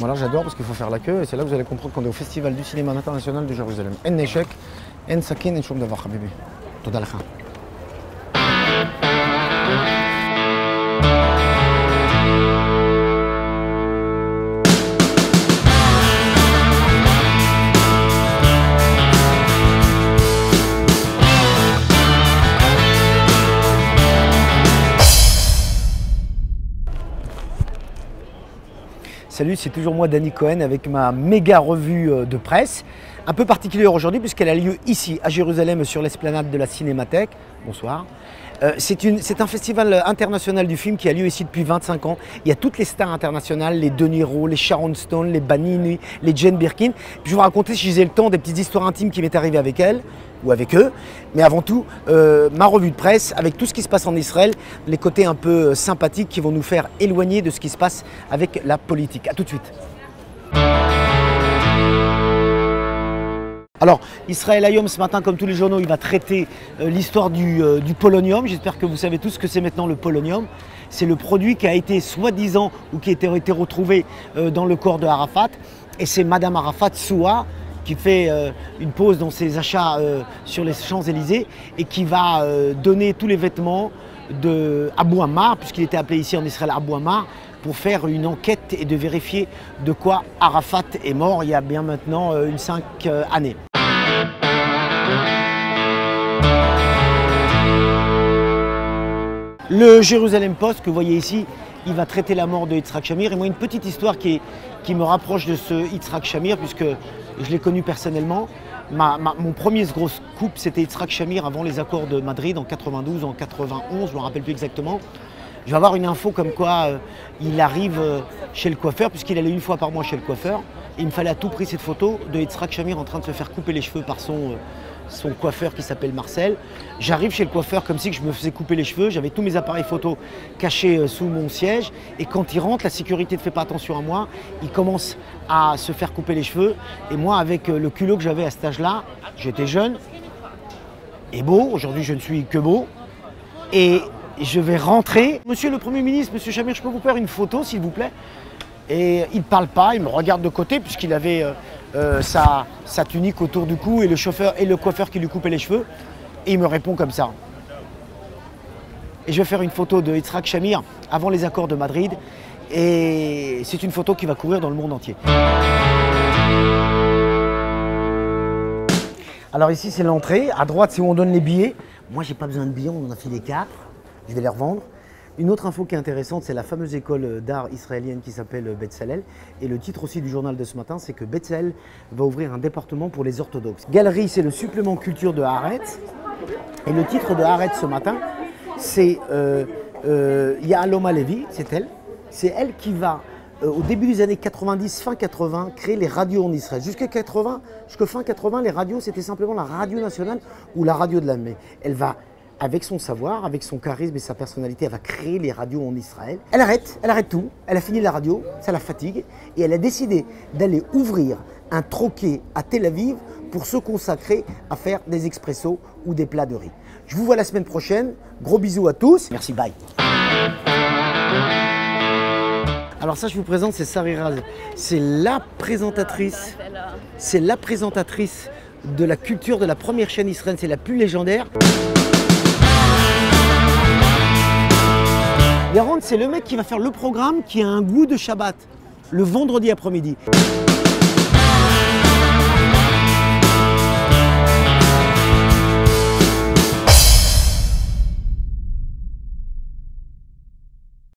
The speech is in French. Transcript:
Voilà, j'adore parce qu'il faut faire la queue et c'est là que vous allez comprendre qu'on est au Festival du cinéma international de Jérusalem. En Neshek, en Sakin, en Shom Davar, Habibi. Toda lecha. Salut, c'est toujours moi, Danny Cohen, avec ma méga revue de presse, un peu particulière aujourd'hui puisqu'elle a lieu ici, à Jérusalem, sur l'esplanade de la Cinémathèque. Bonsoir. C'est un festival international du film qui a lieu ici depuis 25 ans. Il y a toutes les stars internationales, les De Niro, les Sharon Stone, les Banini, les Jane Birkin. Puis je vous raconter, si j'ai le temps, des petites histoires intimes qui m'est arrivées avec elles ou avec eux. Mais avant tout, ma revue de presse avec tout ce qui se passe en Israël, les côtés un peu sympathiques qui vont nous faire éloigner de ce qui se passe avec la politique. A tout de suite. Alors, Israël Hayom, ce matin, comme tous les journaux, il va traiter l'histoire du polonium. J'espère que vous savez tous ce que c'est maintenant le polonium. C'est le produit qui a été soi-disant ou qui a été retrouvé dans le corps de Arafat. Et c'est Madame Arafat Soua qui fait une pause dans ses achats sur les Champs-Élysées et qui va donner tous les vêtements de Abou Ammar, puisqu'il était appelé ici en Israël Abou Ammar, pour faire une enquête et de vérifier de quoi Arafat est mort il y a bien maintenant 5 années. Le Jérusalem Post que vous voyez ici, il va traiter la mort de Yitzhak Shamir. Et moi, une petite histoire qui me rapproche de ce Yitzhak Shamir, puisque je l'ai connu personnellement. Mon premier gros scoop, c'était Yitzhak Shamir avant les accords de Madrid en 92, en 91, je ne me rappelle plus exactement. Je vais avoir une info comme quoi il arrive chez le coiffeur, puisqu'il allait une fois par mois chez le coiffeur. Et il me fallait à tout prix cette photo de Yitzhak Shamir en train de se faire couper les cheveux par son coiffeur qui s'appelle Marcel. J'arrive chez le coiffeur comme si je me faisais couper les cheveux, j'avais tous mes appareils photos cachés sous mon siège et quand il rentre, la sécurité ne fait pas attention à moi, il commence à se faire couper les cheveux et moi avec le culot que j'avais à cet âge-là, j'étais jeune et beau, aujourd'hui je ne suis que beau et je vais rentrer. Monsieur le Premier ministre, Monsieur Shamir, je peux vous faire une photo s'il vous plaît? Et il ne parle pas, il me regarde de côté puisqu'il avait sa tunique autour du cou et le chauffeur et le coiffeur qui lui coupait les cheveux. Et il me répond comme ça. Et je vais faire une photo de Yitzhak Shamir avant les accords de Madrid. Et c'est une photo qui va courir dans le monde entier. Alors ici c'est l'entrée, à droite c'est où on donne les billets. Moi j'ai pas besoin de billets, on en a filé 4. Je vais les revendre. Une autre info qui est intéressante, c'est la fameuse école d'art israélienne qui s'appelle Betzalel. Et le titre aussi du journal de ce matin, c'est que Betzalel va ouvrir un département pour les orthodoxes. Galerie, c'est le supplément culture de Haaretz. Et le titre de Haaretz ce matin, c'est Yahalom Levi, c'est elle. C'est elle qui va, au début des années 90, fin 80, créer les radios en Israël. Jusqu'à fin 80, les radios, c'était simplement la radio nationale ou la radio de la mai. Elle va, avec son savoir, avec son charisme et sa personnalité, elle va créer les radios en Israël. Elle arrête tout, elle a fini la radio, ça la fatigue, et elle a décidé d'aller ouvrir un troquet à Tel Aviv pour se consacrer à faire des expressos ou des plats de riz. Je vous vois la semaine prochaine, gros bisous à tous, merci, bye. Alors ça, je vous présente, c'est Sari Raz, c'est la présentatrice de la culture de la première chaîne israélienne, c'est la plus légendaire. Yaron, c'est le mec qui va faire le programme qui a un goût de Shabbat, le vendredi après-midi.